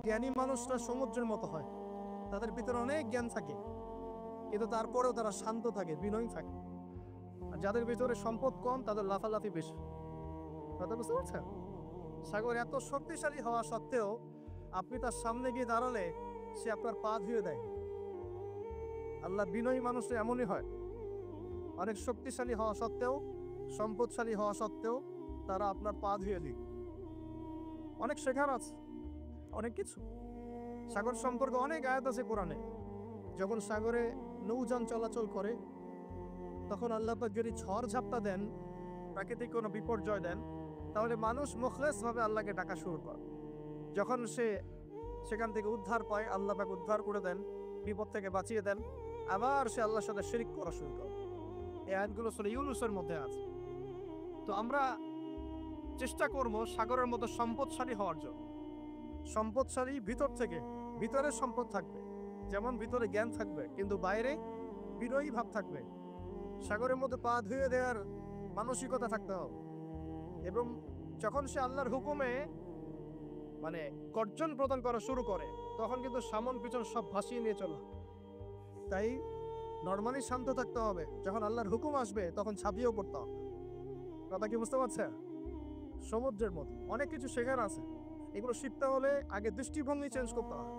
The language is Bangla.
জ্ঞানী মানুষরা সমুদ্রের মতো হয়, তাদের ভিতরে অনেক জ্ঞান থাকে, কিন্তু তারপরেও তারা শান্ত থাকে, বিনয়ী থাকে। আর যাদের ভিতরে সম্পদ কম তাদের লাফালাফি বেশি। কথা বুঝতে পারছেন? সাগর এত শক্তিশালী হওয়া সত্ত্বেও আপনি তার সামনে গিয়ে দাঁড়ালে সে আপনার পা ধুয়ে দেয়। আল্লাহ বিনয়ী মানুষ এমনই হয়, অনেক শক্তিশালী হওয়া সত্ত্বেও, সম্পদশালী হওয়া সত্ত্বেও তারা আপনার পা ধুয়ে দিক। অনেক শেখার আছে, অনেক কিছু। সাগর সম্পর্কে অনেক আয়াত আছে কোরআনে। যখন সাগরে নৌযান চলাচল করে তখন আল্লাহ পাক যদি ঝড় ঝাপটা দেন, প্রাকৃতিক কোনো বিপর্যয় দেন, তাহলে মানুষ মুখলেস ভাবে আল্লাহকে ডাকা শুরু করে। যখন সে সেখান থেকে উদ্ধার পায়, আল্লাহ পাক উদ্ধার করে দেন, বিপদ থেকে বাঁচিয়ে দেন, আবার সে আল্লাহর সাথে শিরক করা শুরু করে। এই আয়াতগুলো সূরা ইউনূসের মধ্যে আছে। তো আমরা চেষ্টা করব সাগরের মতো সম্পদশালী হওয়ার জন্য। সম্পদশালী ভিতর থেকে, ভিতরে সম্পদ থাকবে, যেমন ভিতরে জ্ঞান থাকবে, কিন্তু বাইরে বিনয়ী ভাব থাকবে। সাগরের মধ্যে পা ধুয়ে দেওয়ার মানসিকতা থাকতে হবে। এবং যখন সে আল্লাহর হুকুমে গর্জন প্রদান করা শুরু করে, তখন কিন্তু সামন পিছন সব ভাসিয়ে নিয়ে চলা। তাই নর্মালি শান্ত থাকতে হবে, যখন আল্লাহর হুকুম আসবে তখন ছাপিয়েও পড়তে হবে। কথা কি বুঝতে পারছে? সমুদ্রের মতো অনেক কিছু শেখার আছে। এগুলো শিখতে হলে আগে দৃষ্টিভঙ্গি চেঞ্জ করতে হয়।